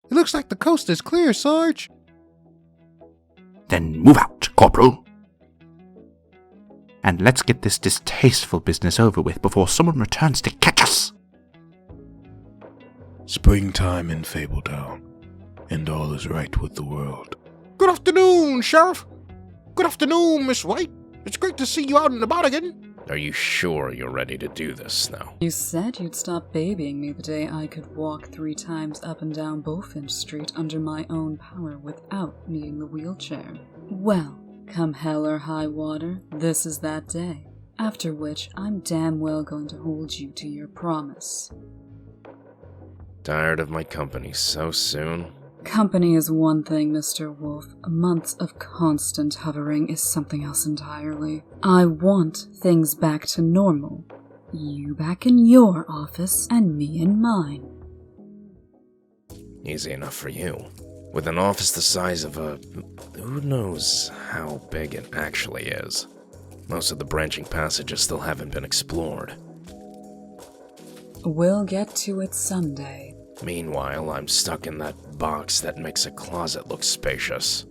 It looks like the coast is clear, Sarge. Then move out, Corporal. And let's get this distasteful business over with before someone returns to catch us. Springtime in Fabletown, and all is right with the world. Good afternoon, Sheriff. Good afternoon, Miss White. It's great to see you out and about again. Are you sure you're ready to do this now? You said you'd stop babying me the day I could walk 3 times up and down Bufkin Street under my own power without needing the wheelchair. Well, come hell or high water, this is that day. After which, I'm damn well going to hold you to your promise. Tired of my company so soon? Company is one thing, Mr. Wolf. Months of constant hovering is something else entirely. I want things back to normal. You back in your office, and me in mine. Easy enough for you. With an office the size of a... who knows how big it actually is. Most of the branching passages still haven't been explored. We'll get to it someday. Meanwhile, I'm stuck in that box that makes a closet look spacious.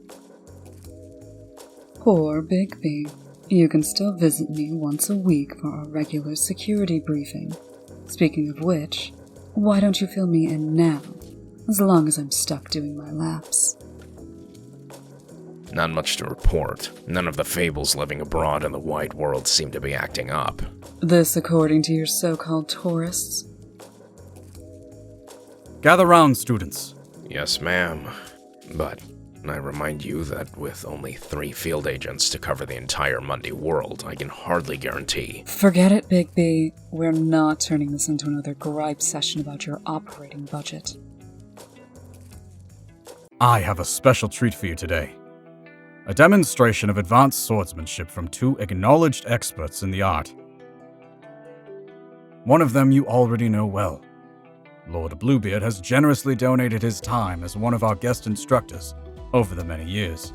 Poor Bigby. You can still visit me once a week for our regular security briefing. Speaking of which, why don't you fill me in now, as long as I'm stuck doing my laps? Not much to report. None of the fables living abroad in the wide world seem to be acting up. This according to your so-called tourists. Gather round, students. Yes, ma'am. But I remind you that with only 3 field agents to cover the entire Mundy world, I can hardly guarantee... Forget it, Bigby. We're not turning this into another gripe session about your operating budget. I have a special treat for you today. A demonstration of advanced swordsmanship from 2 acknowledged experts in the art. One of them you already know well. Lord Bluebeard has generously donated his time as one of our guest instructors over the many years.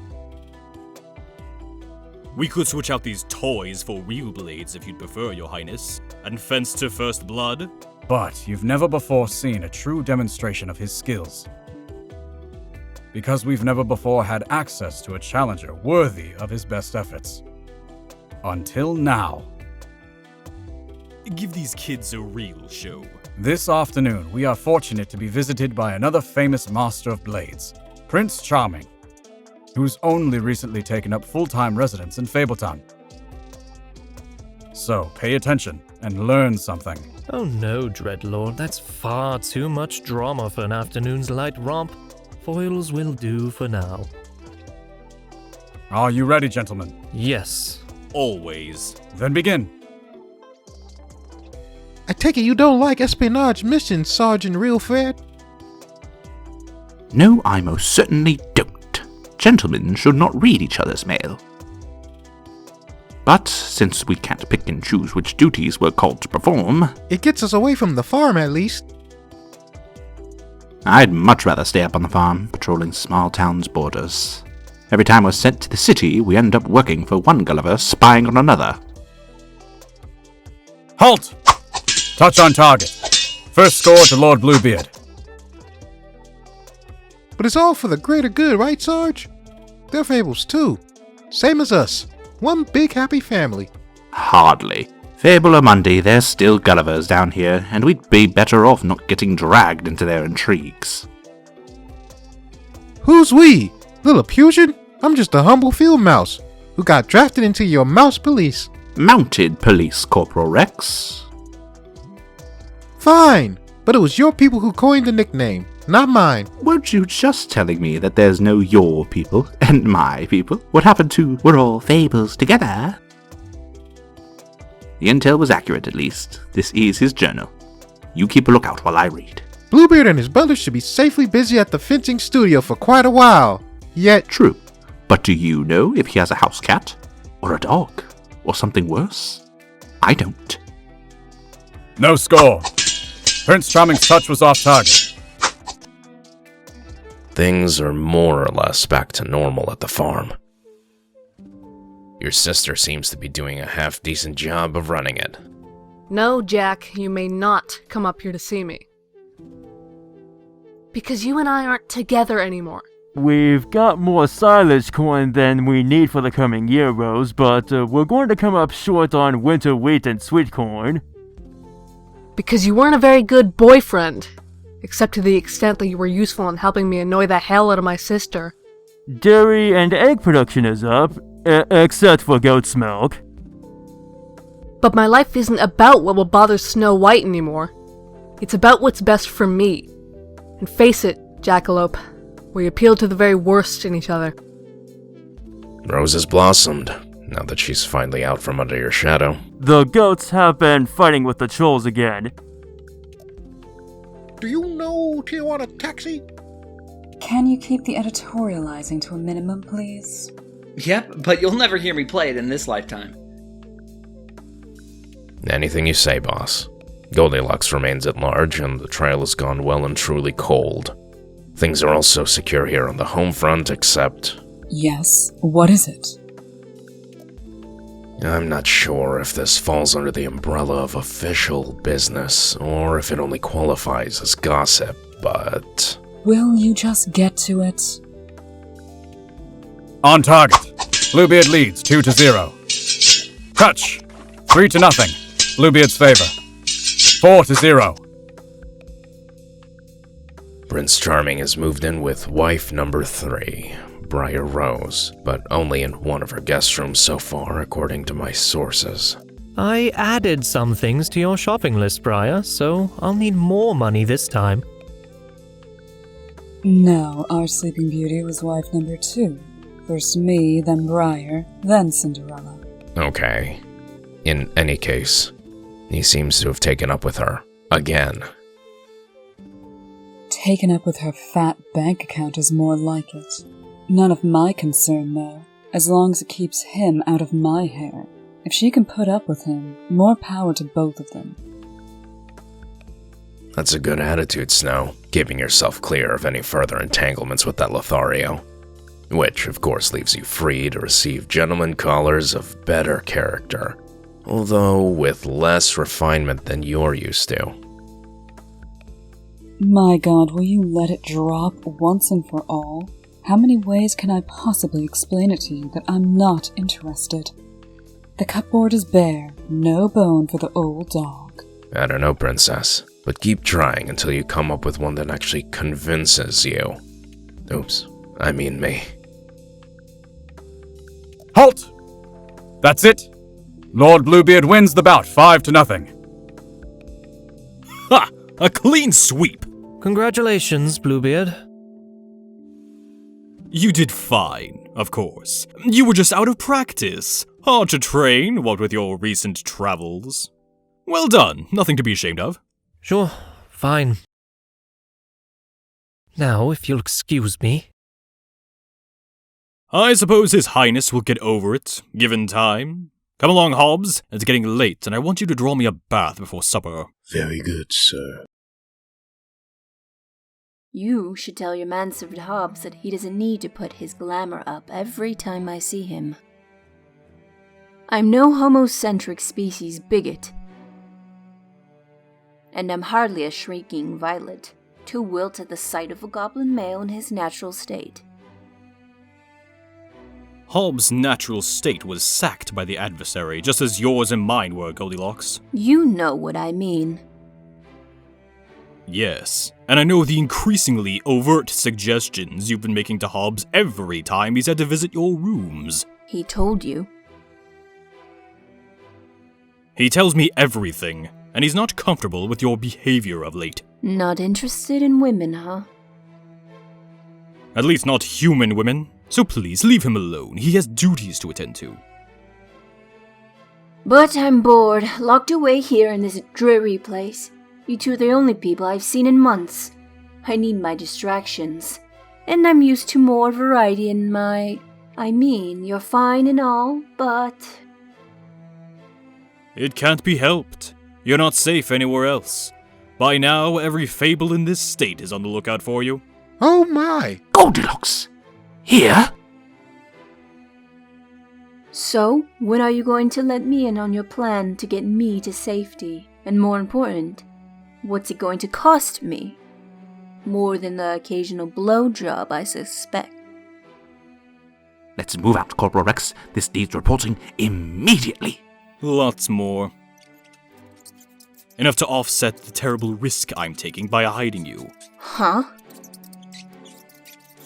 We could switch out these toys for real blades if you'd prefer, Your Highness, and fence to first blood. But you've never before seen a true demonstration of his skills. Because we've never before had access to a challenger worthy of his best efforts. Until now. Give these kids a real show. This afternoon, we are fortunate to be visited by another famous master of blades, Prince Charming, who's only recently taken up full-time residence in Fabletown. So, pay attention and learn something. Oh no, Dreadlord, that's far too much drama for an afternoon's light romp. Foils will do for now. Are you ready, gentlemen? Yes. Always. Then begin. I take it you don't like espionage missions, Sergeant Realfred? No, I most certainly don't. Gentlemen should not read each other's mail. But since we can't pick and choose which duties we're called to perform... It gets us away from the farm, at least. I'd much rather stay up on the farm, patrolling small towns' borders. Every time we're sent to the city, we end up working for one Gulliver, spying on another. Halt! Touch on target. First score to Lord Bluebeard. But it's all for the greater good, right, Sarge? They're fables too. Same as us. One big happy family. Hardly. Fable or Mundy, they're still Gullivers down here, and we'd be better off not getting dragged into their intrigues. Who's we? Lilliputian? I'm just a humble field mouse who got drafted into your mouse police. Mounted Police, Corporal Rex. Fine, but it was your people who coined the nickname, not mine. Weren't you just telling me that there's no your people and my people? What happened to we're all fables together? The intel was accurate, at least. This is his journal. You keep a lookout while I read. Bluebeard and his brothers should be safely busy at the fencing studio for quite a while. Yet... True. But do you know if he has a house cat? Or a dog? Or something worse? I don't. No score. Prince Charming's touch was off target. Things are more or less back to normal at the farm. Your sister seems to be doing a half-decent job of running it. No, Jack, you may not come up here to see me. Because you and I aren't together anymore. We've got more silage corn than we need for the coming year, Rose, but we're going to come up short on winter wheat and sweet corn. Because you weren't a very good boyfriend. Except to the extent that you were useful in helping me annoy the hell out of my sister. Dairy and egg production is up, except for goat's milk. But my life isn't about what will bother Snow White anymore. It's about what's best for me. And face it, Jackalope, we appeal to the very worst in each other. Rose has blossomed, now that she's finally out from under your shadow. The goats have been fighting with the trolls again. Do you know Tijuana Taxi? Can you keep the editorializing to a minimum, please? Yep, but you'll never hear me play it in this lifetime. Anything you say, boss. Goldilocks remains at large, and the trail has gone well and truly cold. Things are also secure here on the home front, except... Yes, what is it? I'm not sure if this falls under the umbrella of official business, or if it only qualifies as gossip, but... Will you just get to it? On target. Bluebeard leads 2-0. Touch. 3-0. Bluebeard's favor. 4-0. Prince Charming has moved in with wife number 3, Briar Rose, but only in one of her guest rooms so far, according to my sources. I added some things to your shopping list, Briar, so I'll need more money this time. No, our Sleeping Beauty was wife number 2. First me, then Briar, then Cinderella. Okay. In any case, he seems to have taken up with her. Again. Taken up with her fat bank account is more like it. None of my concern, though, as long as it keeps him out of my hair. If she can put up with him, more power to both of them. That's a good attitude, Snow, keeping yourself clear of any further entanglements with that Lothario. Which, of course, leaves you free to receive gentleman callers of better character, although with less refinement than you're used to. My God, will you let it drop once and for all? How many ways can I possibly explain it to you that I'm not interested? The cupboard is bare, no bone for the old dog. I don't know, Princess, but keep trying until you come up with one that actually convinces you. Oops, I mean me. Halt! That's it. Lord Bluebeard wins the bout 5-0. Ha! A clean sweep! Congratulations, Bluebeard. You did fine, of course. You were just out of practice. Hard to train, what with your recent travels. Well done, nothing to be ashamed of. Sure, fine. Now, if you'll excuse me. I suppose His Highness will get over it, given time. Come along, Hobbs. It's getting late, and I want you to draw me a bath before supper. Very good, sir. You should tell your manservant Hobbs that he doesn't need to put his glamour up every time I see him. I'm no homocentric species bigot. And I'm hardly a shrieking violet, to wilt at the sight of a goblin male in his natural state. Hobbs' natural state was sacked by the adversary, just as yours and mine were, Goldilocks. You know what I mean. Yes, and I know the increasingly overt suggestions you've been making to Hobbs every time he's had to visit your rooms. He told you. He tells me everything, and he's not comfortable with your behavior of late. Not interested in women, huh? At least not human women. So please, leave him alone. He has duties to attend to. But I'm bored, locked away here in this dreary place. You two are the only people I've seen in months. I need my distractions. And I'm used to more variety in my... I mean, you're fine and all, but... It can't be helped. You're not safe anywhere else. By now, every fable in this state is on the lookout for you. Oh my! Goldilocks! Here? So, when are you going to let me in on your plan to get me to safety? And more important, what's it going to cost me? More than the occasional blowjob, I suspect. Let's move out, Corporal Rex. This needs reporting immediately. Lots more. Enough to offset the terrible risk I'm taking by hiding you. Huh?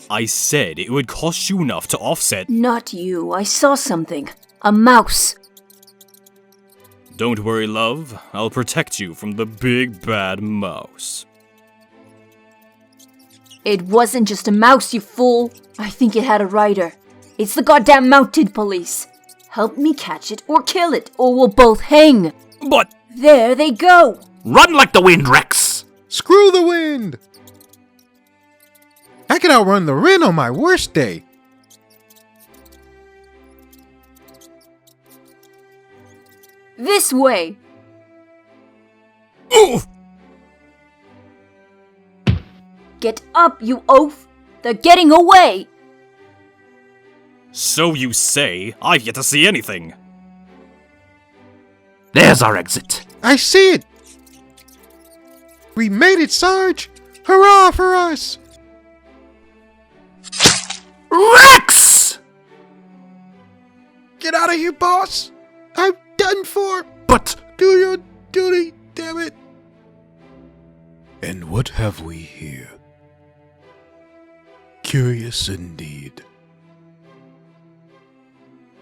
I said it would cost you enough to offset— Not you. I saw something. A mouse. Don't worry, love. I'll protect you from the big bad mouse. It wasn't just a mouse, you fool. I think it had a rider. It's the goddamn mounted police. Help me catch it or kill it, or we'll both hang. But— There they go. Run like the wind, Rex! Screw the wind! I can outrun the Wren on my worst day. This way. Oof! Get up, you oaf. They're getting away. So you say. I've yet to see anything. There's our exit. I see it. We made it, Sarge. Hurrah for us. Rex! Get out of here, boss. I'm done for. But do your duty, damn it. And what have we here? Curious indeed.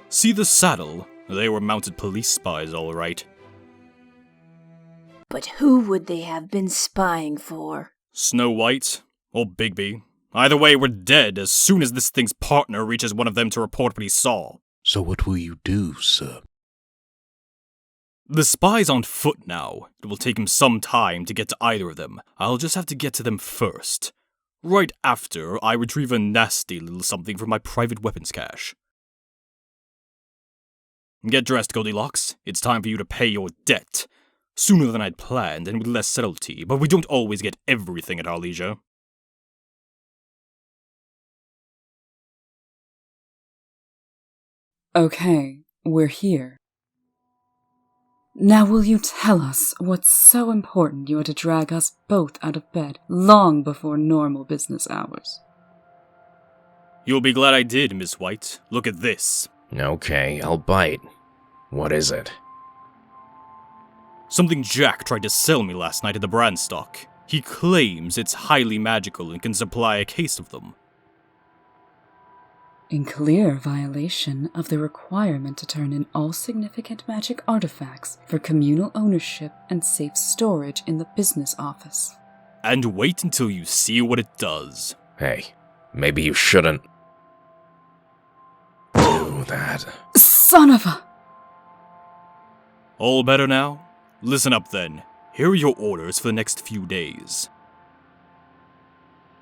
See the saddle? They were mounted police spies, all right. But who would they have been spying for? Snow White or Bigby. Either way, we're dead as soon as this thing's partner reaches one of them to report what he saw. So what will you do, sir? The spy's on foot now. It will take him some time to get to either of them. I'll just have to get to them first. Right after I retrieve a nasty little something from my private weapons cache. Get dressed, Goldilocks. It's time for you to pay your debt. Sooner than I'd planned and with less subtlety, but we don't always get everything at our leisure. Okay, we're here. Now will you tell us what's so important you had to drag us both out of bed long before normal business hours? You'll be glad I did, Miss White. Look at this. Okay, I'll bite. What is it? Something Jack tried to sell me last night at the brand stock. He claims it's highly magical and can supply a case of them. In clear violation of the requirement to turn in all significant magic artifacts for communal ownership and safe storage in the business office. And wait until you see what it does. Hey, maybe you shouldn't do that. Son of a... All better now? Listen up then. Here are your orders for the next few days.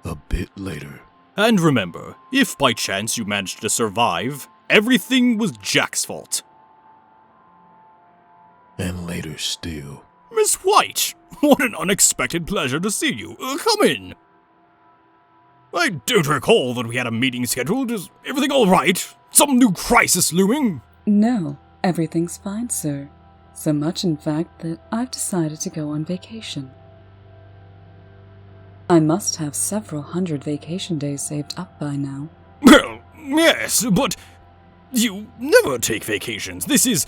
A bit later. And remember, if by chance you managed to survive, everything was Jack's fault. And later still. Miss White, what an unexpected pleasure to see you. Come in. I don't recall that we had a meeting scheduled. Is everything all right? Some new crisis looming? No, everything's fine, sir. So much, in fact, that I've decided to go on vacation. I must have several hundred vacation days saved up by now. Well, yes, but you never take vacations. This is...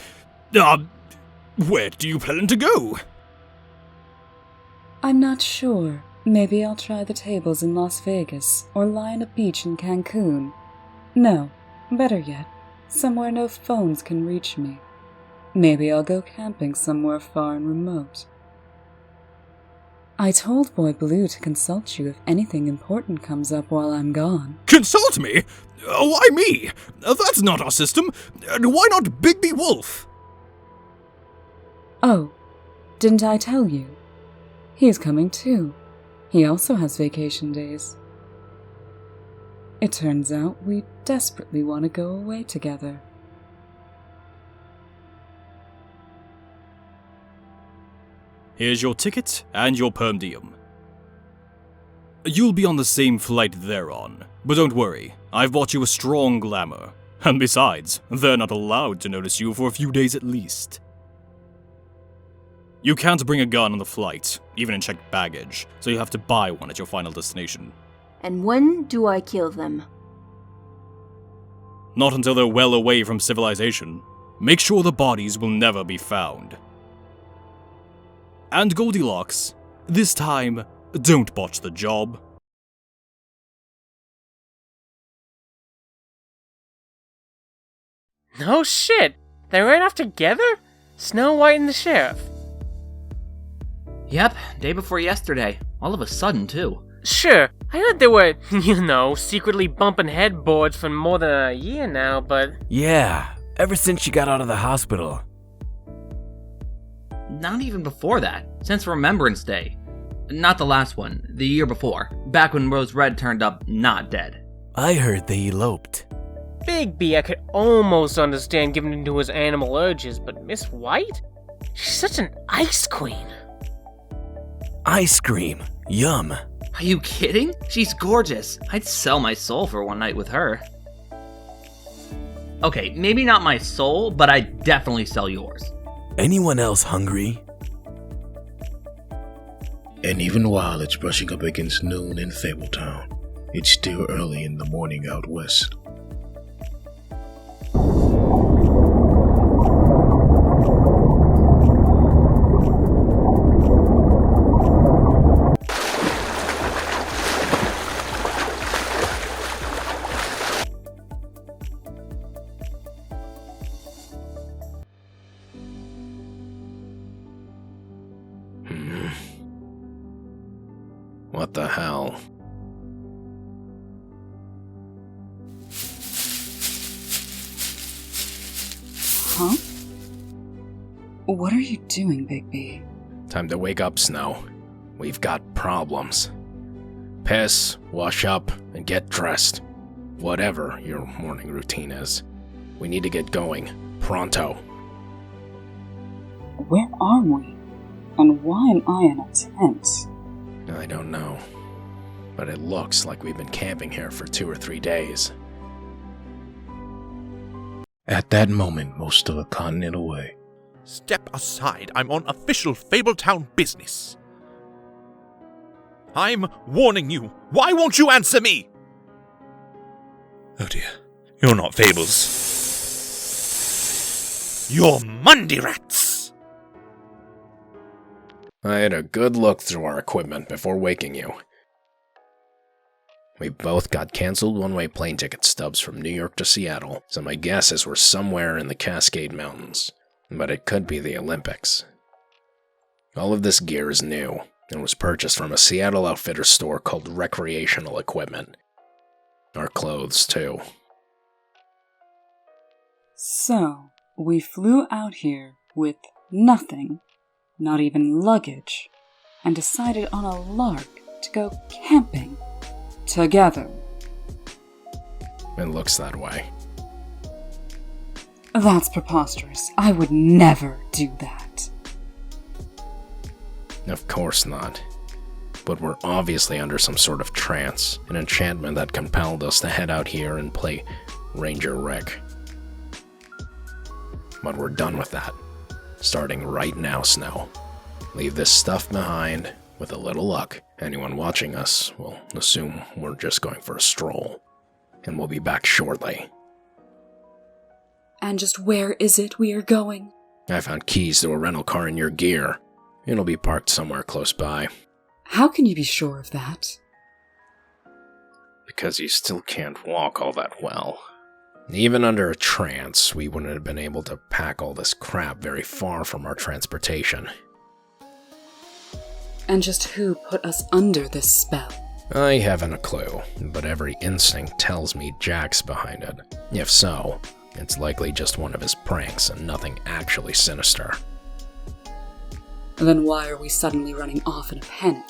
where do you plan to go? I'm not sure. Maybe I'll try the tables in Las Vegas, or lie on a beach in Cancun. No, better yet, somewhere no phones can reach me. Maybe I'll go camping somewhere far and remote. I told Boy Blue to consult you if anything important comes up while I'm gone. Consult me? Why me? That's not our system. Why not Bigby Wolf? Oh, didn't I tell you? He's coming too. He also has vacation days. It turns out we desperately want to go away together. Here's your ticket and your perm diem. You'll be on the same flight they're on, but don't worry, I've bought you a strong glamour. And besides, they're not allowed to notice you for a few days at least. You can't bring a gun on the flight, even in checked baggage, so you have to buy one at your final destination. And when do I kill them? Not until they're well away from civilization. Make sure the bodies will never be found. And Goldilocks, this time, don't botch the job. No shit! They ran off together? Snow White and the sheriff. Yep, day before yesterday. All of a sudden, too. Sure, I heard they were, secretly bumping headboards for more than a year now, but... Yeah, ever since she got out of the hospital. Not even before that, since Remembrance Day. Not the last one, the year before, back when Rose Red turned up not dead. I heard they eloped. Bigby I could almost understand giving into his animal urges, but Miss White? She's such an ice queen. Ice cream. Yum. Are you kidding? She's gorgeous. I'd sell my soul for one night with her. Okay, maybe not my soul, but I'd definitely sell yours. Anyone else hungry? And even while it's brushing up against noon in Fabletown, it's still early in the morning out west. What the hell? Huh? What are you doing, Bigby? Time to wake up, Snow. We've got problems. Piss, wash up, and get dressed. Whatever your morning routine is. We need to get going. Pronto. Where are we? And why am I in a tent? I don't know. But it looks like we've been camping here for 2 or 3 days. At that moment, most of a continent away. Step aside, I'm on official Fabletown business. I'm warning you. Why won't you answer me? Oh dear, you're not Fables. You're Mundy Rats! I had a good look through our equipment before waking you. We both got cancelled one-way plane ticket stubs from New York to Seattle, so my guess is we're somewhere in the Cascade Mountains. But it could be the Olympics. All of this gear is new, and was purchased from a Seattle outfitter store called Recreational Equipment. Our clothes, too. So, we flew out here with nothing, not even luggage, and decided on a lark to go camping together. It looks that way. That's preposterous. I would never do that. Of course not. But we're obviously under some sort of trance, an enchantment that compelled us to head out here and play Ranger Rick. But we're done with that. Starting right now, Snow. Leave this stuff behind. With a little luck, anyone watching us will assume we're just going for a stroll. And we'll be back shortly. And just where is it we are going? I found keys to a rental car in your gear. It'll be parked somewhere close by. How can you be sure of that? Because you still can't walk all that well. Even under a trance, we wouldn't have been able to pack all this crap very far from our transportation. And just who put us under this spell? I haven't a clue, but every instinct tells me Jack's behind it. If so, it's likely just one of his pranks and nothing actually sinister. Then why are we suddenly running off in a panic?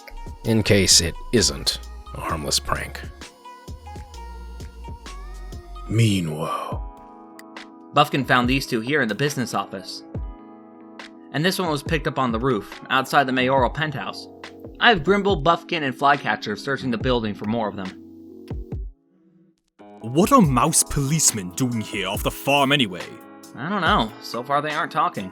In case it isn't a harmless prank. Meanwhile, Bufkin found these two here in the business office. And this one was picked up on the roof, outside the mayoral penthouse. I have Grimble, Bufkin, and Flycatcher searching the building for more of them. What are mouse policemen doing here off the farm anyway? I don't know. So far they aren't talking.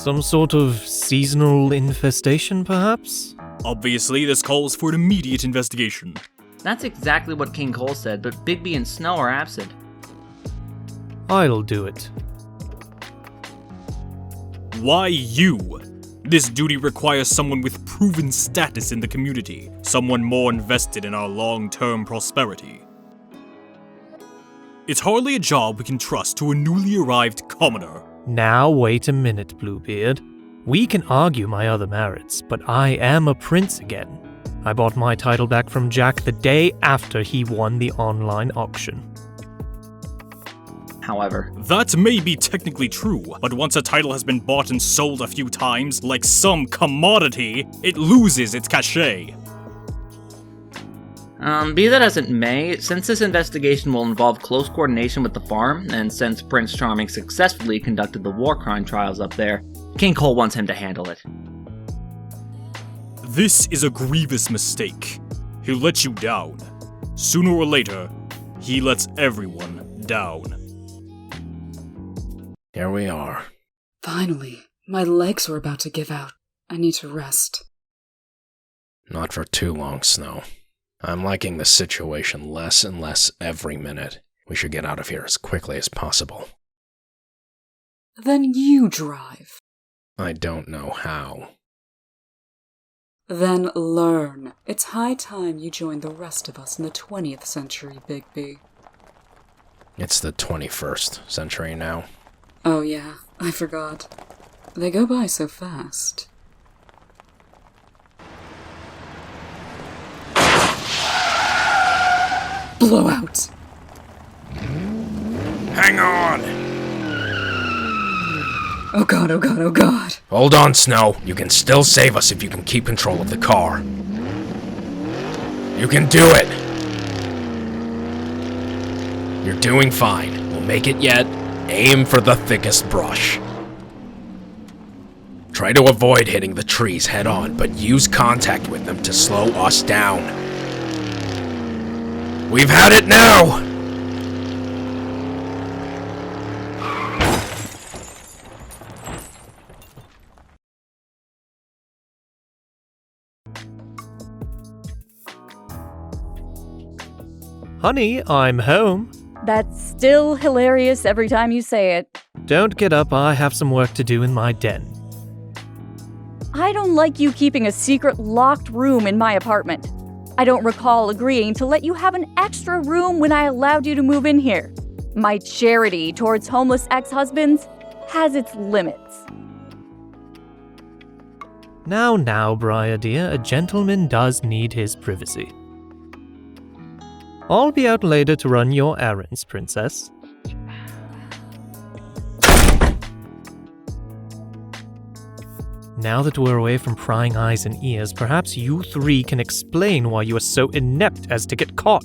Some sort of seasonal infestation, perhaps? Obviously, this calls for an immediate investigation. That's exactly what King Cole said, but Bigby and Snow are absent. I'll do it. Why you? This duty requires someone with proven status in the community, someone more invested in our long-term prosperity. It's hardly a job we can trust to a newly arrived commoner. Now wait a minute, Bluebeard. We can argue my other merits, but I am a prince again. I bought my title back from Jack the day after he won the online auction. However, that may be technically true, but once a title has been bought and sold a few times, like some commodity, it loses its cachet. Be that as it may, since this investigation will involve close coordination with the farm, and since Prince Charming successfully conducted the war crime trials up there, King Cole wants him to handle it. This is a grievous mistake. He'll let you down. Sooner or later, he lets everyone down. Here we are. Finally, my legs were about to give out. I need to rest. Not for too long, Snow. I'm liking the situation less and less every minute. We should get out of here as quickly as possible. Then you drive. I don't know how. Then learn. It's high time you join the rest of us in the 20th century, Bigby. It's the 21st century now. Oh yeah, I forgot. They go by so fast. Blowout! Hang on! Oh god, oh god, oh god. Hold on, Snow. You can still save us if you can keep control of the car. You can do it! You're doing fine. We'll make it yet. Aim for the thickest brush. Try to avoid hitting the trees head on, but use contact with them to slow us down. We've had it now! Honey, I'm home. That's still hilarious every time you say it. Don't get up, I have some work to do in my den. I don't like you keeping a secret locked room in my apartment. I don't recall agreeing to let you have an extra room when I allowed you to move in here. My charity towards homeless ex-husbands has its limits. Now, Briar dear, a gentleman does need his privacy. I'll be out later to run your errands, princess. Now that we're away from prying eyes and ears, perhaps you three can explain why you are so inept as to get caught.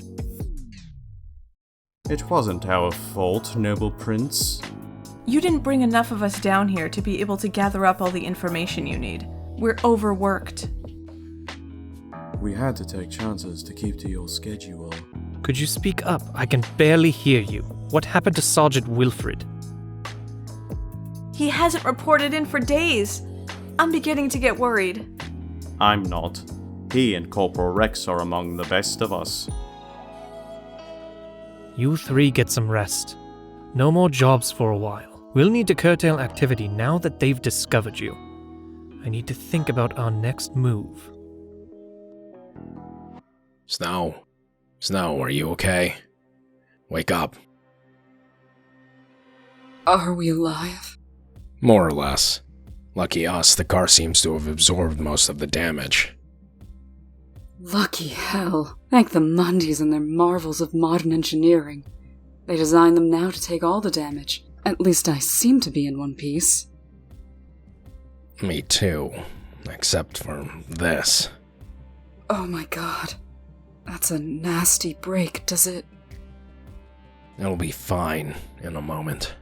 It wasn't our fault, noble prince. You didn't bring enough of us down here to be able to gather up all the information you need. We're overworked. We had to take chances to keep to your schedule. Could you speak up? I can barely hear you. What happened to Sergeant Wilfred? He hasn't reported in for days. I'm beginning to get worried. I'm not. He and Corporal Rex are among the best of us. You three get some rest. No more jobs for a while. We'll need to curtail activity now that they've discovered you. I need to think about our next move. Snow, are you okay? Wake up. Are we alive? More or less. Lucky us, the car seems to have absorbed most of the damage. Lucky hell. Thank the Mundys and their marvels of modern engineering. They designed them now to take all the damage. At least I seem to be in one piece. Me too. Except for this. Oh my god. That's a nasty break, does it? It'll be fine in a moment.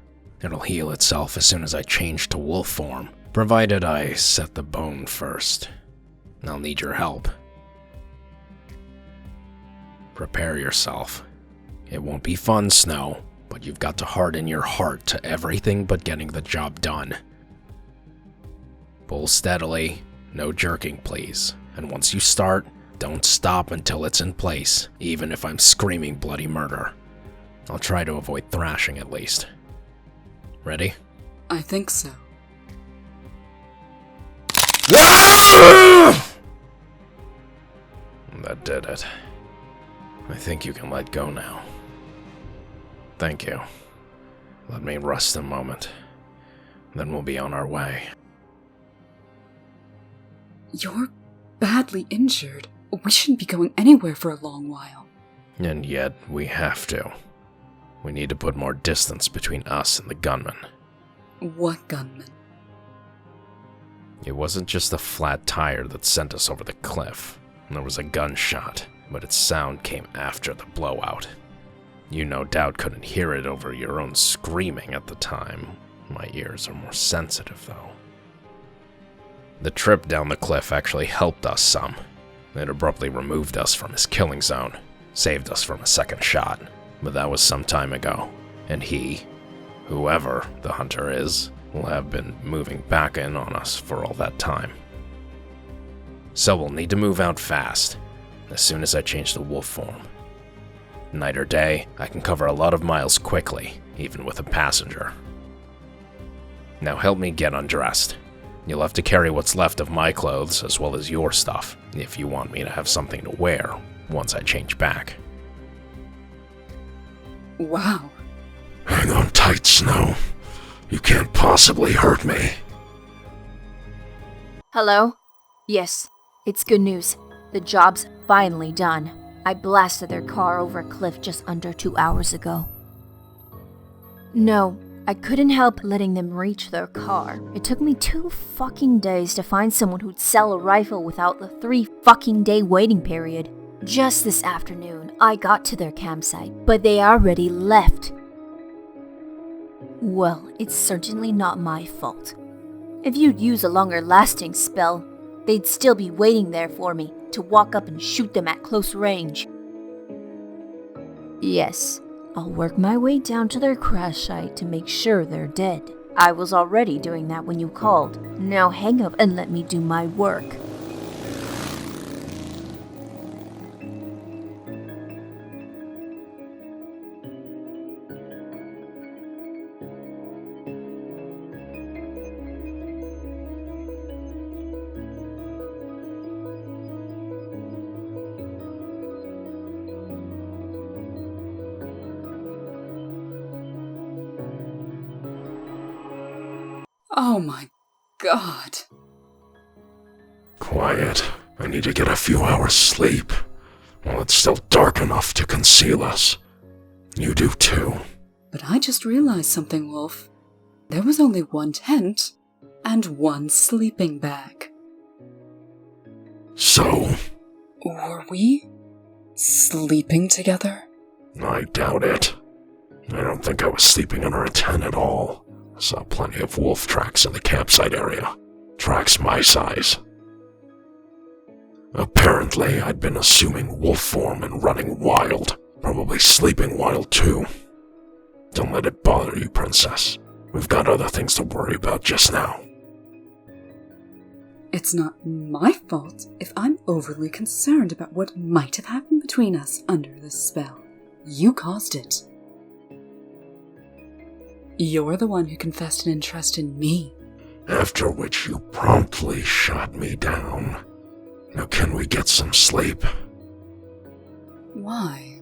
It'll heal itself as soon as I change to wolf form. Provided I set the bone first. I'll need your help. Prepare yourself. It won't be fun, Snow, but you've got to harden your heart to everything but getting the job done. Pull steadily, no jerking please, and once you start, don't stop until it's in place, even if I'm screaming bloody murder. I'll try to avoid thrashing at least. Ready? I think so. That did it. I think you can let go now. Thank you. Let me rest a moment. Then we'll be on our way. You're badly injured. We shouldn't be going anywhere for a long while. And yet, we have to. We need to put more distance between us and the gunman. What gunman? It wasn't just a flat tire that sent us over the cliff. There was a gunshot, but its sound came after the blowout. You no doubt couldn't hear it over your own screaming at the time. My ears are more sensitive, though. The trip down the cliff actually helped us some. It abruptly removed us from his killing zone, saved us from a second shot, but that was some time ago, and he, whoever the hunter is, will have been moving back in on us for all that time. So we'll need to move out fast, as soon as I change the wolf form. Night or day, I can cover a lot of miles quickly, even with a passenger. Now help me get undressed. You'll have to carry what's left of my clothes as well as your stuff, if you want me to have something to wear once I change back. Wow. Hang on tight, Snow. You can't possibly hurt me. Hello? Yes, it's good news. The job's finally done. I blasted their car over a cliff just under 2 hours ago. No, I couldn't help letting them reach their car. It took me 2 fucking days to find someone who'd sell a rifle without the 3 fucking day waiting period. Just this afternoon, I got to their campsite, but they already left. Well, it's certainly not my fault. If you'd use a longer lasting spell, they'd still be waiting there for me to walk up and shoot them at close range. Yes, I'll work my way down to their crash site to make sure they're dead. I was already doing that when you called. Now hang up and let me do my work. Oh my god. Quiet. I need to get a few hours sleep. While it's still dark enough to conceal us. You do too. But I just realized something, Wolf. There was only one tent and one sleeping bag. So? Were we sleeping together? I doubt it. I don't think I was sleeping under a tent at all. I saw plenty of wolf tracks in the campsite area. Tracks my size. Apparently, I'd been assuming wolf form and running wild. Probably sleeping wild too. Don't let it bother you, Princess. We've got other things to worry about just now. It's not my fault if I'm overly concerned about what might have happened between us under this spell. You caused it. You're the one who confessed an interest in me. After which you promptly shot me down. Now can we get some sleep? Why?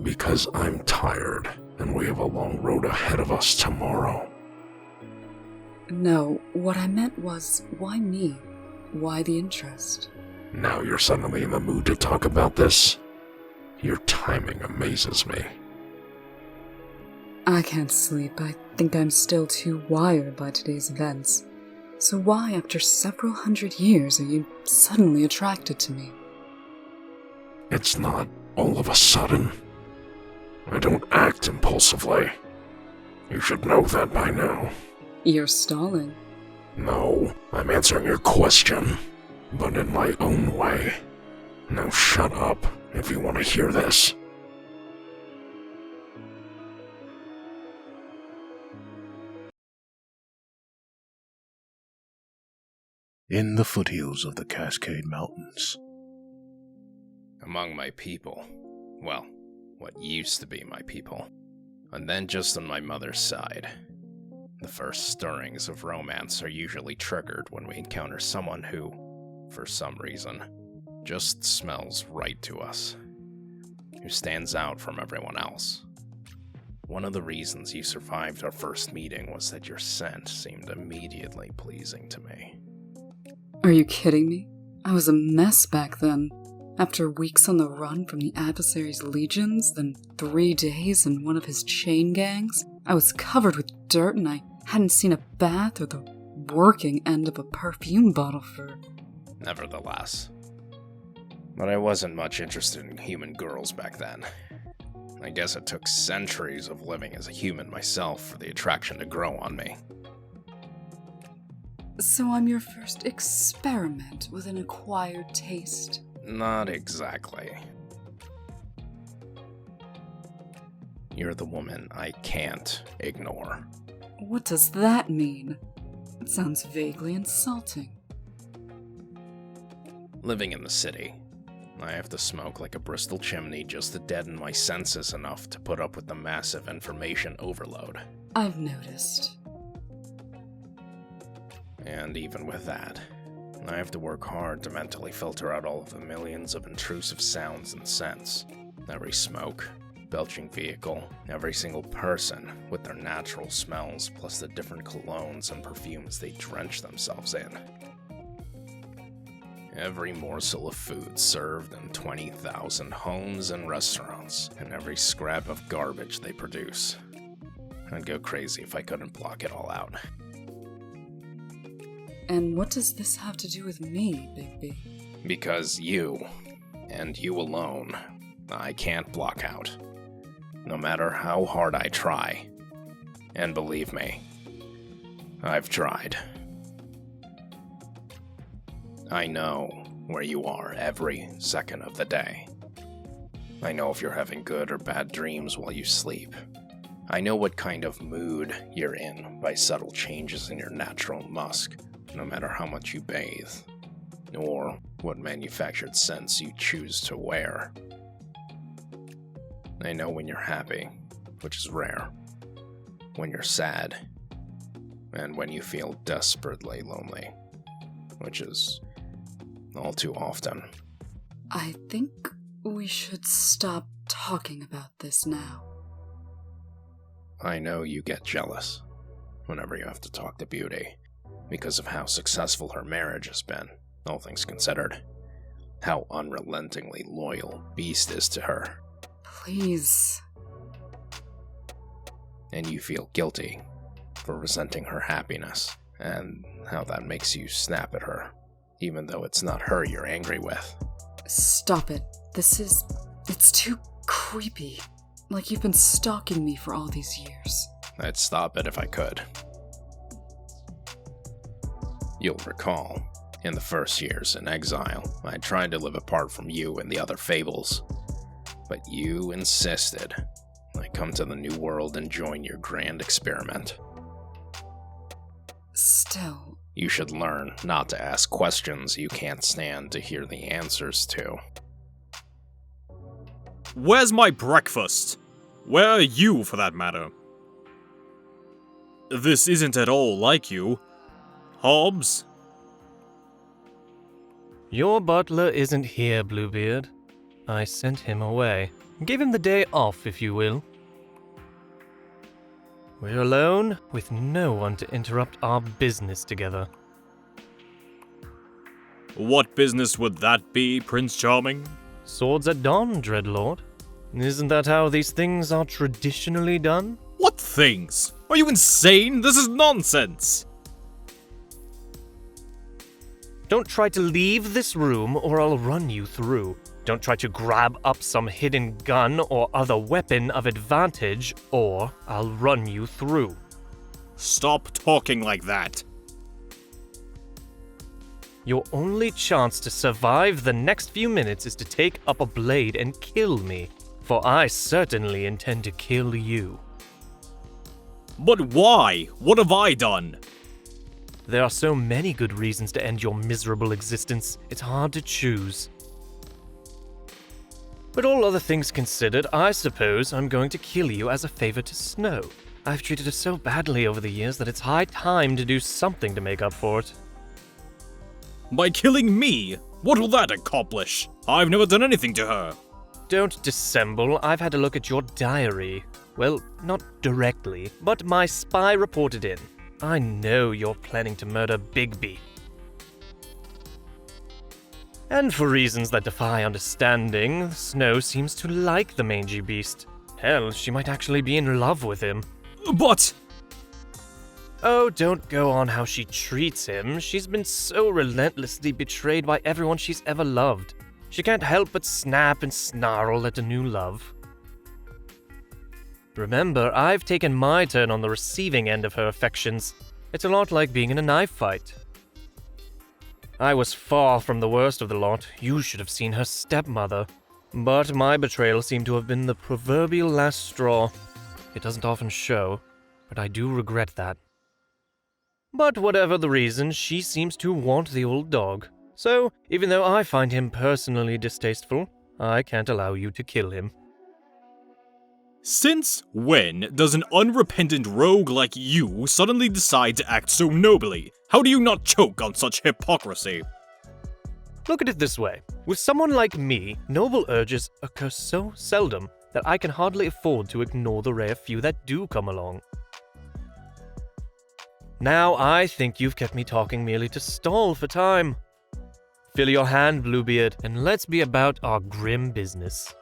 Because I'm tired, and we have a long road ahead of us tomorrow. No, what I meant was, why me? Why the interest? Now you're suddenly in the mood to talk about this? Your timing amazes me. I can't sleep. I think I'm still too wired by today's events. So why, after several hundred years, are you suddenly attracted to me? It's not all of a sudden. I don't act impulsively. You should know that by now. You're stalling. No, I'm answering your question, but in my own way. Now shut up if you want to hear this. in the foothills of the Cascade Mountains. Among my people. Well, what used to be my people. And then just on my mother's side. The first stirrings of romance are usually triggered when we encounter someone who, for some reason, just smells right to us. Who stands out from everyone else. One of the reasons you survived our first meeting was that your scent seemed immediately pleasing to me. Are you kidding me? I was a mess back then. After weeks on the run from the adversary's legions, then 3 days in one of his chain gangs, I was covered with dirt and I hadn't seen a bath or the working end of a perfume bottle for... Nevertheless. But I wasn't much interested in human girls back then. I guess it took centuries of living as a human myself for the attraction to grow on me. So I'm your first experiment with an acquired taste? Not exactly. You're the woman I can't ignore. What does that mean? It sounds vaguely insulting. Living in the city, I have to smoke like a Bristol chimney just to deaden my senses enough to put up with the massive information overload. I've noticed. And even with that, I have to work hard to mentally filter out all of the millions of intrusive sounds and scents. Every smoke, belching vehicle, every single person with their natural smells, plus the different colognes and perfumes they drench themselves in. Every morsel of food served in 20,000 homes and restaurants, and every scrap of garbage they produce. I'd go crazy if I couldn't block it all out. And what does this have to do with me, Bigby? Because you, and you alone, I can't block out. No matter how hard I try. And believe me, I've tried. I know where you are every second of the day. I know if you're having good or bad dreams while you sleep. I know what kind of mood you're in by subtle changes in your natural musk, no matter how much you bathe, or what manufactured scents you choose to wear. I know when you're happy, which is rare, when you're sad, and when you feel desperately lonely, which is all too often. I think we should stop talking about this now. I know you get jealous whenever you have to talk to Beauty, because of how successful her marriage has been, all things considered. How unrelentingly loyal Beast is to her. Please. And you feel guilty for resenting her happiness, and how that makes you snap at her, even though it's not her you're angry with. Stop it. It's too creepy. Like you've been stalking me for all these years. I'd stop it if I could. You'll recall, in the first years in exile, I tried to live apart from you and the other Fables. But you insisted I come to the New World and join your grand experiment. Still... You should learn not to ask questions you can't stand to hear the answers to. Where's my breakfast? Where are you, for that matter? This isn't at all like you. Hobbs? Your butler isn't here, Bluebeard. I sent him away. Give him the day off, if you will. We're alone, with no one to interrupt our business together. What business would that be, Prince Charming? Swords at dawn, Dreadlord. Isn't that how these things are traditionally done? What things? Are you insane? This is nonsense! Don't try to leave this room, or I'll run you through. Don't try to grab up some hidden gun or other weapon of advantage, or I'll run you through. Stop talking like that. Your only chance to survive the next few minutes is to take up a blade and kill me, for I certainly intend to kill you. But why? What have I done? There are so many good reasons to end your miserable existence, it's hard to choose. But all other things considered, I suppose I'm going to kill you as a favor to Snow. I've treated her so badly over the years that it's high time to do something to make up for it. By killing me? What will that accomplish? I've never done anything to her. Don't dissemble, I've had a look at your diary. Well, not directly, but my spy reported in. I know you're planning to murder Bigby. And for reasons that defy understanding, Snow seems to like the mangy beast. Hell, she might actually be in love with him. But... Oh, don't go on how she treats him. She's been so relentlessly betrayed by everyone she's ever loved. She can't help but snap and snarl at a new love. Remember, I've taken my turn on the receiving end of her affections. It's a lot like being in a knife fight. I was far from the worst of the lot. You should have seen her stepmother. But my betrayal seemed to have been the proverbial last straw. It doesn't often show, but I do regret that. But whatever the reason, she seems to want the old dog. So, even though I find him personally distasteful, I can't allow you to kill him. Since when does an unrepentant rogue like you suddenly decide to act so nobly? How do you not choke on such hypocrisy? Look at it this way. With someone like me, noble urges occur so seldom that I can hardly afford to ignore the rare few that do come along. Now I think you've kept me talking merely to stall for time. Fill your hand, Bluebeard, and let's be about our grim business.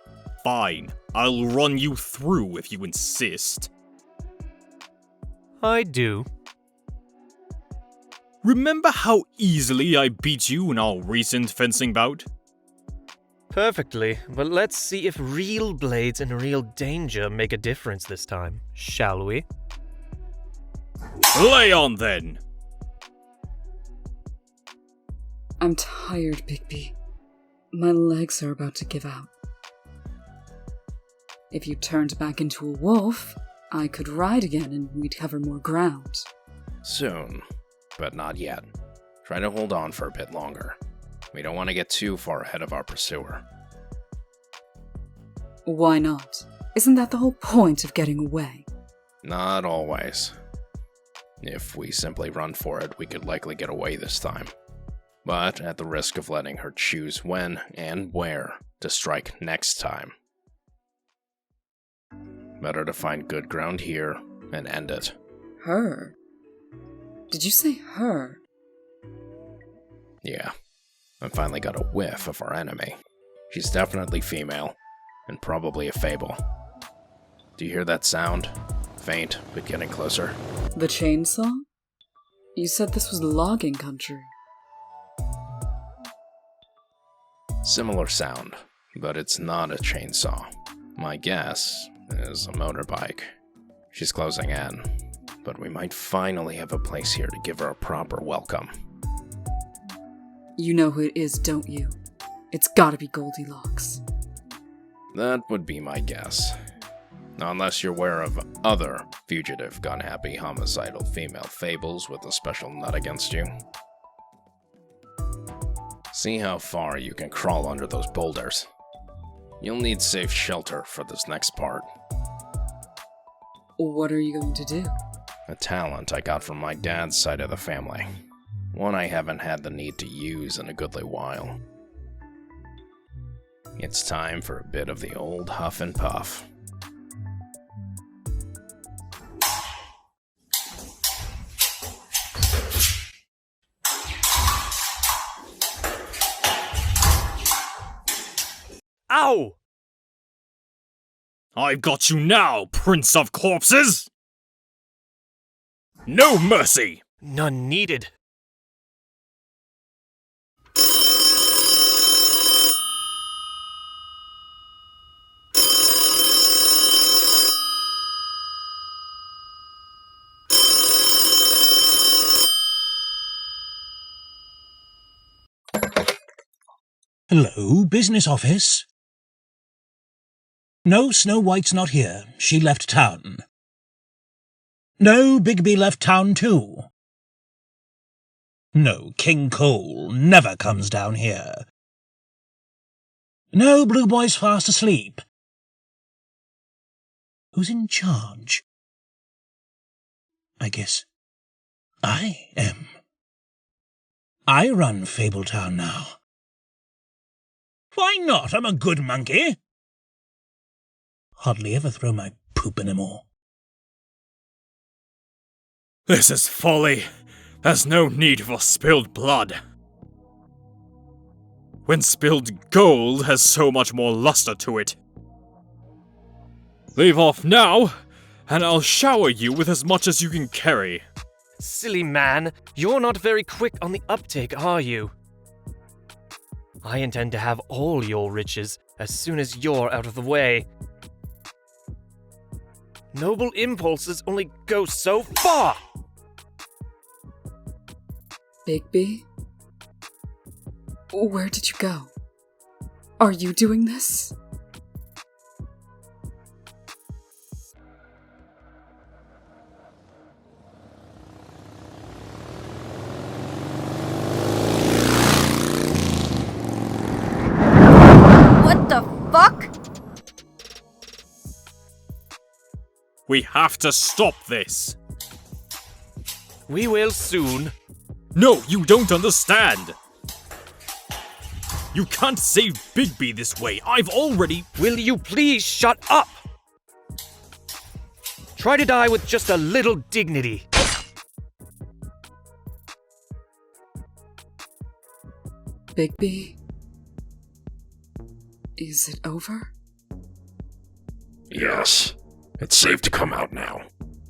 Fine. I'll run you through if you insist. I do. Remember how easily I beat you in our recent fencing bout? Perfectly, but let's see if real blades and real danger make a difference this time, shall we? Lay on then! I'm tired, Bigby. My legs are about to give out. If you turned back into a wolf, I could ride again and we'd cover more ground. Soon, but not yet. Try to hold on for a bit longer. We don't want to get too far ahead of our pursuer. Why not? Isn't that the whole point of getting away? Not always. If we simply run for it, we could likely get away this time. But at the risk of letting her choose when and where to strike next time. Better to find good ground here and end it. Her? Did you say her? Yeah. I finally got a whiff of our enemy. She's definitely female, and probably a fable. Do you hear that sound? Faint, but getting closer. The chainsaw? You said this was logging country. Similar sound, but it's not a chainsaw. My guess is a motorbike. She's closing in, but we might finally have a place here to give her a proper welcome. You know who it is, don't you? It's gotta be Goldilocks. That would be my guess. Unless you're aware of other fugitive, gun-happy, homicidal female fables with a special nut against you. See how far you can crawl under those boulders. You'll need safe shelter for this next part. What are you going to do? A talent I got from my dad's side of the family. One I haven't had the need to use in a goodly while. It's time for a bit of the old huff and puff. Ow! I've got you now, Prince of Corpses! No mercy! None needed. Hello, business office? No, Snow White's not here. She left town. No, Bigby left town too. No, King Cole never comes down here. No, Blue Boy's fast asleep. Who's in charge? I guess I am. I run Fabletown now. Why not? I'm a good monkey. Hardly ever throw my poop anymore. This is folly. There's no need for spilled blood. When spilled gold has so much more luster to it. Leave off now, and I'll shower you with as much as you can carry. Silly man, you're not very quick on the uptake, are you? I intend to have all your riches as soon as you're out of the way. Noble impulses only go so far! Bigby? Where did you go? Are you doing this? What the fuck? We have to stop this. We will soon. No, you don't understand. You can't save Bigby this way. I've already... Will you please shut up? Try to die with just a little dignity. Bigby? Is it over? Yes. It's safe to come out now.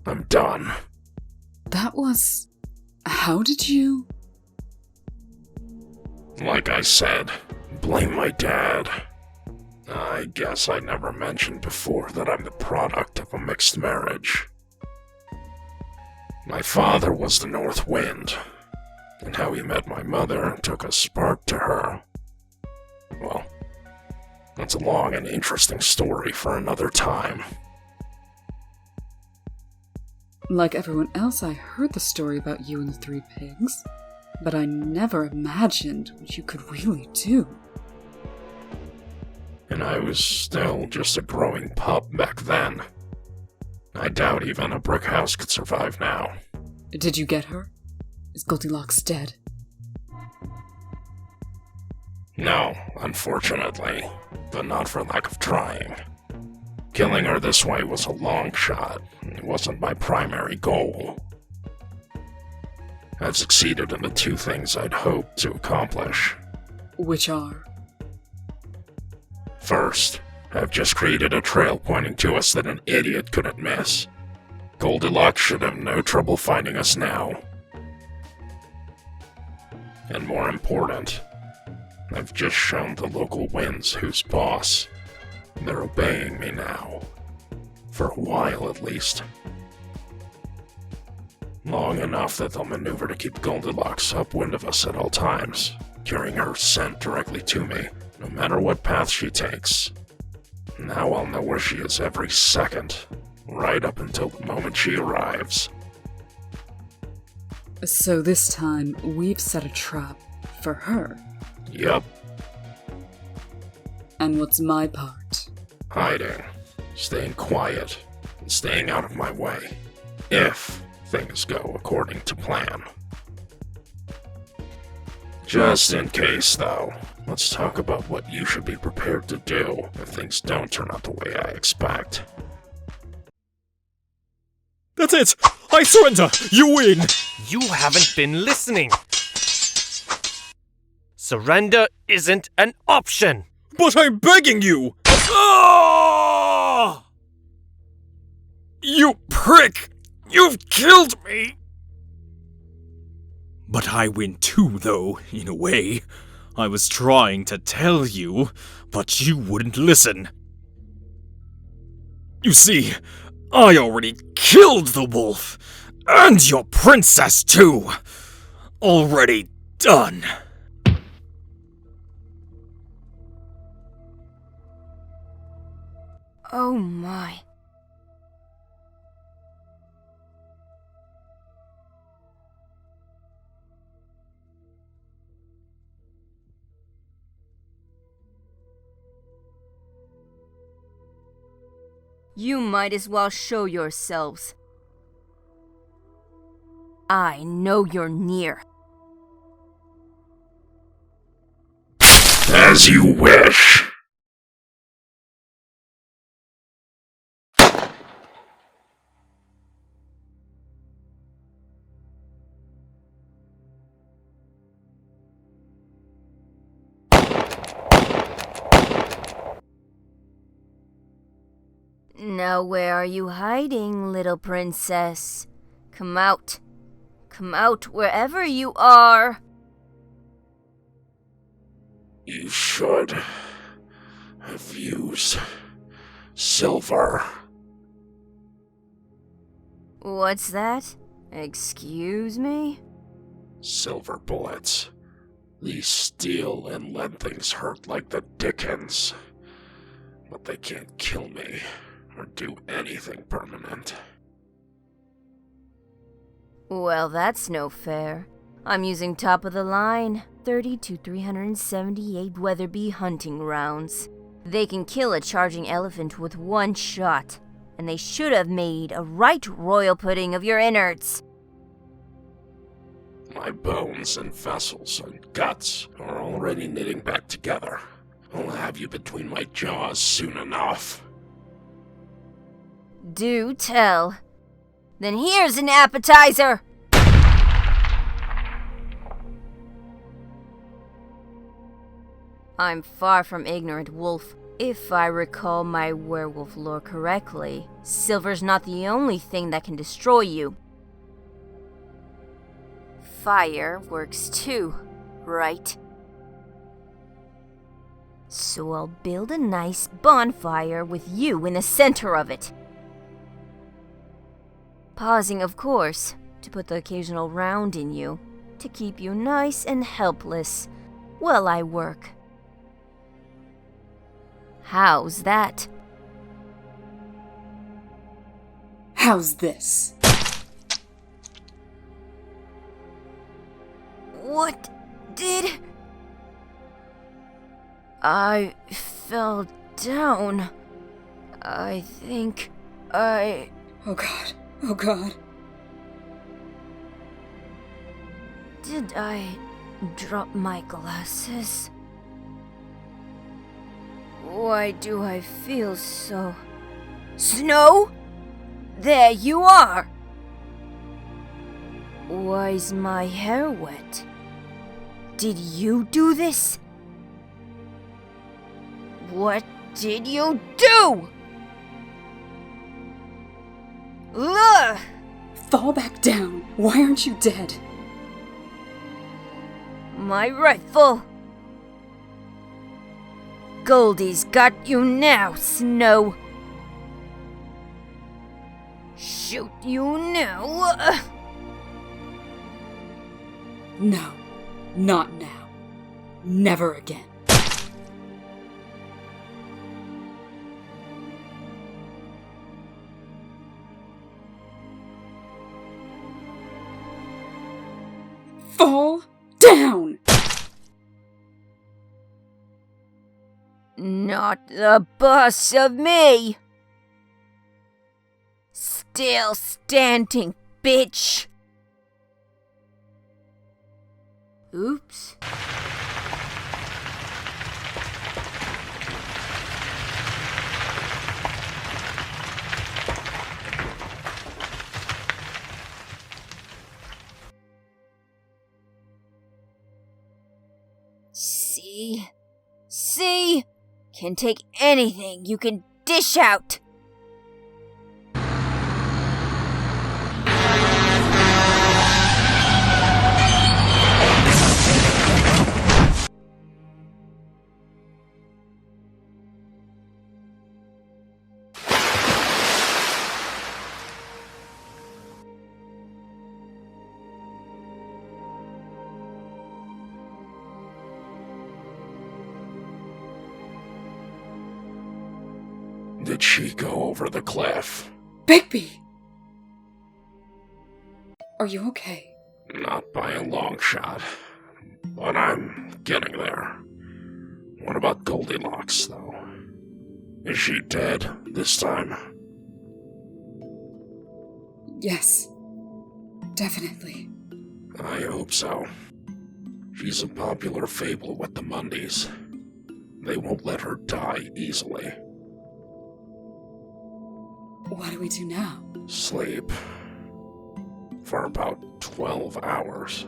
I'm done. That was... How did you... Like I said, blame my dad. I guess I never mentioned before that I'm the product of a mixed marriage. My father was the North Wind, and how he met my mother took a spark to her. Well, that's a long and interesting story for another time. Like everyone else, I heard the story about you and the three pigs, but I never imagined what you could really do. And I was still just a growing pup back then. I doubt even a brick house could survive now. Did you get her? Is Goldilocks dead? No, unfortunately, but not for lack of trying. Killing her this way was a long shot. It wasn't my primary goal. I've succeeded in the two things I'd hoped to accomplish. Which are? First, I've just created a trail pointing to us that an idiot couldn't miss. Goldilocks should have no trouble finding us now. And more important, I've just shown the local winds who's boss. They're obeying me now. For a while, at least. Long enough that they'll maneuver to keep Goldilocks upwind of us at all times, carrying her scent directly to me, no matter what path she takes. Now I'll know where she is every second, right up until the moment she arrives. So this time, we've set a trap for her. Yup. And what's my part? Hiding, staying quiet, and staying out of my way. If things go according to plan. Just in case, though, let's talk about what you should be prepared to do if things don't turn out the way I expect. That's it! I surrender! You win! You haven't been listening! Surrender isn't an option! But I'm begging you! Ah! You prick! You've killed me! But I win too, though, in a way. I was trying to tell you, but you wouldn't listen. You see, I already killed the wolf, and your princess too. Already done. Oh my. You might as well show yourselves. I know you're near. As you wish. Now where are you hiding, little princess? Come out. Come out wherever you are. You should have used silver. What's that? Excuse me? Silver bullets. These steel and lead things hurt like the dickens. But they can't kill me or do anything permanent. Well, that's no fair. I'm using top of the line 30 to 378 Weatherby hunting rounds. They can kill a charging elephant with one shot, and they should have made a right royal pudding of your innards. My bones and vessels and guts are already knitting back together. I'll have you between my jaws soon enough. Do tell. Then here's an appetizer! I'm far from ignorant, wolf. If I recall my werewolf lore correctly, silver's not the only thing that can destroy you. Fire works too, right? So I'll build a nice bonfire with you in the center of it. Pausing, of course, to put the occasional round in you, to keep you nice and helpless while I work. How's that? How's this? What did... I fell down. I think I... Oh God. Oh God. Did I drop my glasses? Why do I feel so... Snow? There you are! Why's my hair wet? Did you do this? What did you do? Ugh! Fall back down. Why aren't you dead? My rifle! Goldie's got you now, Snow. Shoot you now. No, not now. Never again. Fall down! Not the boss of me! Still standing, bitch! Oops. See? Can take anything you can dish out. Did she go over the cliff? Bigby! Are you okay? Not by a long shot, but I'm getting there. What about Goldilocks, though? Is she dead this time? Yes. Definitely. I hope so. She's a popular fable with the Mundies. They won't let her die easily. What do we do now? Sleep. For about 12 hours.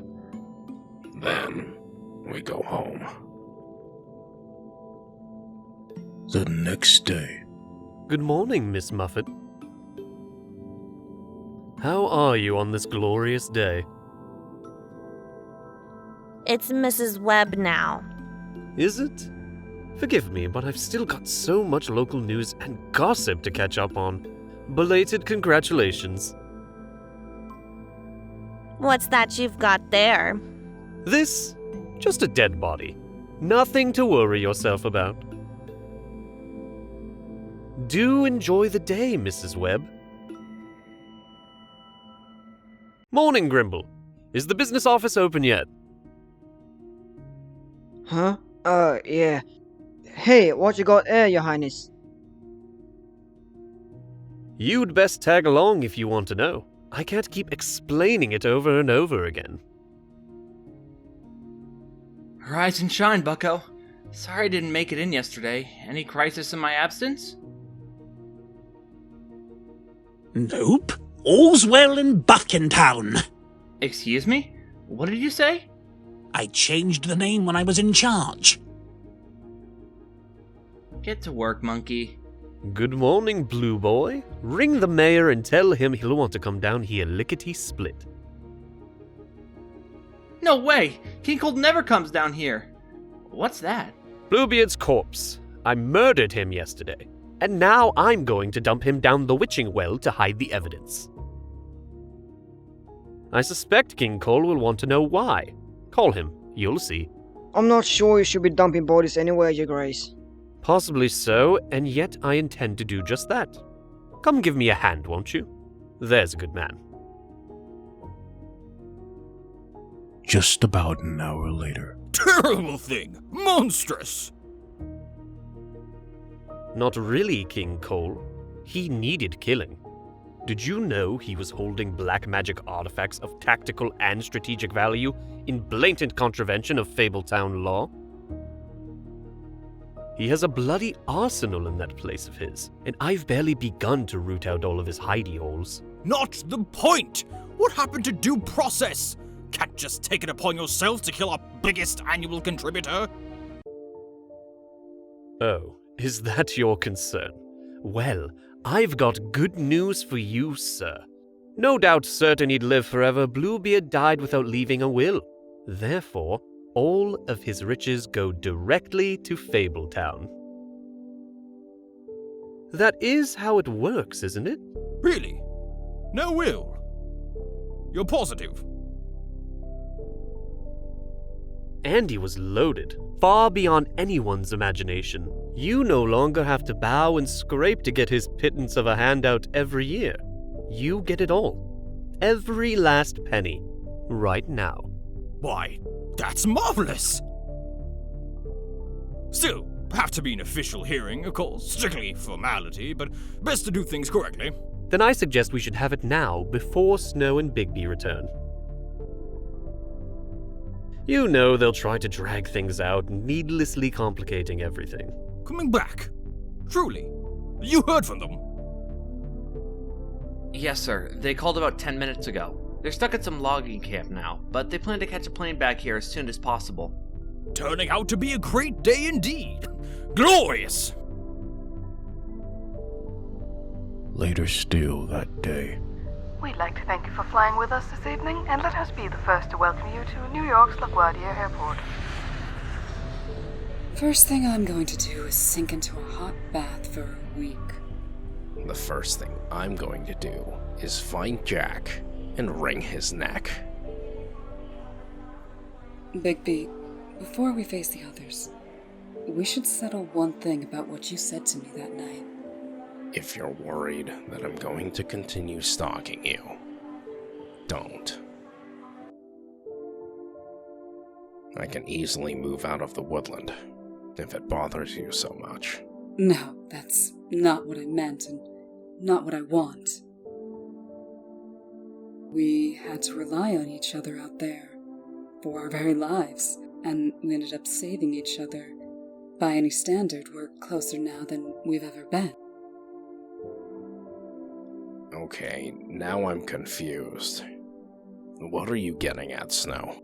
Then, we go home. The next day. Good morning, Miss Muffet. How are you on this glorious day? It's Mrs. Webb now. Is it? Forgive me, but I've still got so much local news and gossip to catch up on. Belated congratulations. What's that you've got there? This? Just a dead body. Nothing to worry yourself about. Do enjoy the day, Mrs. Webb. Morning, Grimble. Is the business office open yet? Huh? Yeah. Hey, what you got there, Your Highness? You'd best tag along if you want to know. I can't keep explaining it over and over again. Rise and shine, bucko. Sorry I didn't make it in yesterday. Any crisis in my absence? Nope. All's well in Bufkin Town. Excuse me? What did you say? I changed the name when I was in charge. Get to work, monkey. Good morning, Blue Boy. Ring the mayor and tell him he'll want to come down here lickety-split. No way! King Cold never comes down here. What's that? Bluebeard's corpse. I murdered him yesterday, and now I'm going to dump him down the witching well to hide the evidence. I suspect King Cole will want to know why. Call him. You'll see. I'm not sure you should be dumping bodies anywhere, Your Grace. Possibly so, and yet I intend to do just that. Come give me a hand, won't you? There's a good man. Just about an hour later. Terrible thing! Monstrous! Not really, King Cole. He needed killing. Did you know he was holding black magic artifacts of tactical and strategic value in blatant contravention of Fabletown law? He has a bloody arsenal in that place of his, and I've barely begun to root out all of his hidey holes. Not the point! What happened to due process? Can't just take it upon yourself to kill our biggest annual contributor? Oh, is that your concern? Well, I've got good news for you, sir. No doubt certain he'd live forever, Bluebeard died without leaving a will. Therefore, all of his riches go directly to Fabletown. That is how it works, isn't it? Really? No will? You're positive? Andy was loaded, far beyond anyone's imagination. You no longer have to bow and scrape to get his pittance of a handout every year. You get it all. Every last penny. Right now. Why, that's marvelous! Still, have to be an official hearing, of course, strictly formality, but best to do things correctly. Then I suggest we should have it now, before Snow and Bigby return. You know they'll try to drag things out, needlessly complicating everything. Coming back? Truly? You heard from them? Yes, sir. They called about 10 minutes ago. They're stuck at some logging camp now, but they plan to catch a plane back here as soon as possible. Turning out to be a great day indeed. Glorious! Later still that day. We'd like to thank you for flying with us this evening, and let us be the first to welcome you to New York's LaGuardia Airport. First thing I'm going to do is sink into a hot bath for a week. The first thing I'm going to do is find Jack and wring his neck. Bigby, before we face the others, we should settle one thing about what you said to me that night. If you're worried that I'm going to continue stalking you, don't. I can easily move out of the woodland, if it bothers you so much. No, that's not what I meant, and not what I want. We had to rely on each other out there for our very lives, and we ended up saving each other. By any standard, we're closer now than we've ever been. Okay, now I'm confused. What are you getting at, Snow?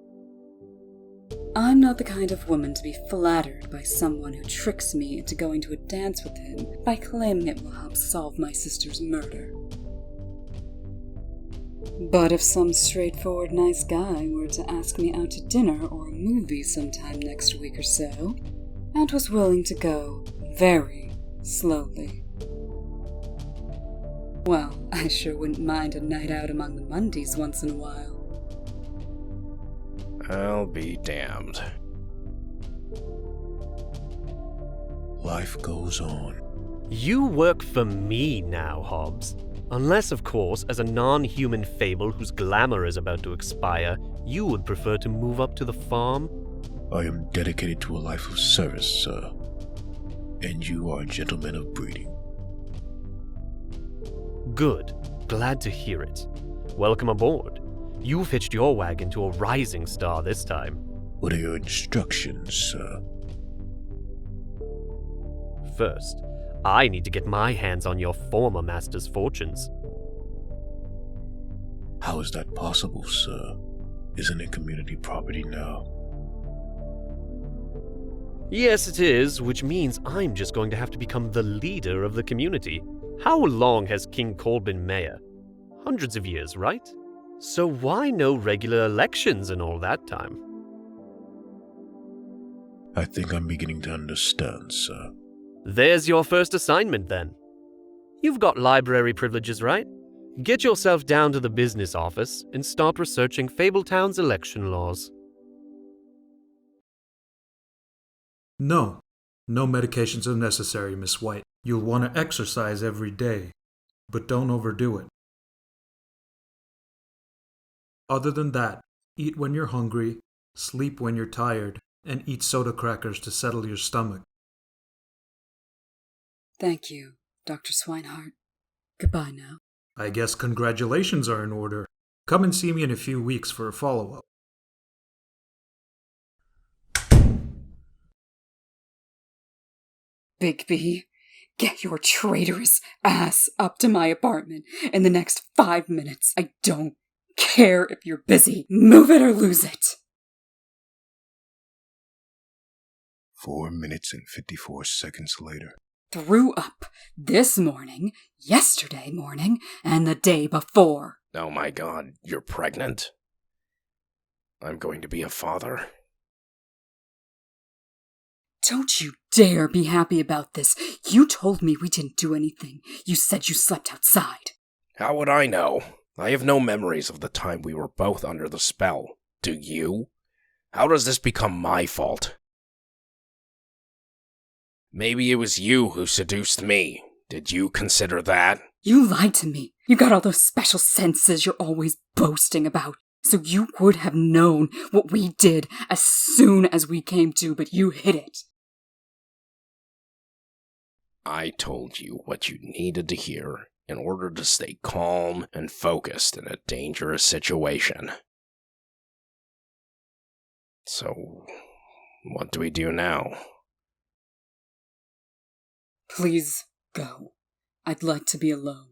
I'm not the kind of woman to be flattered by someone who tricks me into going to a dance with him by claiming it will help solve my sister's murder. But if some straightforward nice guy were to ask me out to dinner or a movie sometime next week or so, and was willing to go very slowly, well, I sure wouldn't mind a night out among the Mundies once in a while. I'll be damned. Life goes on. You work for me now, Hobbs. Unless, of course, as a non-human fable whose glamour is about to expire, you would prefer to move up to the farm? I am dedicated to a life of service, sir. And you are a gentleman of breeding. Good. Glad to hear it. Welcome aboard. You've hitched your wagon to a rising star this time. What are your instructions, sir? First, I need to get my hands on your former master's fortunes. How is that possible, sir? Isn't it community property now? Yes, it is, which means I'm just going to have to become the leader of the community. How long has King Cole been mayor? Hundreds of years, right? So why no regular elections and all that time? I think I'm beginning to understand, sir. There's your first assignment, then. You've got library privileges, right? Get yourself down to the business office and start researching Fabletown's election laws. No. No medications are necessary, Miss White. You'll want to exercise every day, but don't overdo it. Other than that, eat when you're hungry, sleep when you're tired, and eat soda crackers to settle your stomach. Thank you, Dr. Swineheart. Goodbye now. I guess congratulations are in order. Come and see me in a few weeks for a follow-up. Bigby, get your traitorous ass up to my apartment in the next 5 minutes. I don't care if you're busy. Move it or lose it. 4 minutes and 54 seconds later. Threw up this morning, yesterday morning, and the day before. Oh my god, you're pregnant? I'm going to be a father? Don't you dare be happy about this. You told me we didn't do anything. You said you slept outside. How would I know? I have no memories of the time we were both under the spell. Do you? How does this become my fault? Maybe it was you who seduced me. Did you consider that? You lied to me. You got all those special senses you're always boasting about. So you would have known what we did as soon as we came to, but you hid it. I told you what you needed to hear in order to stay calm and focused in a dangerous situation. So, what do we do now? Please go. I'd like to be alone.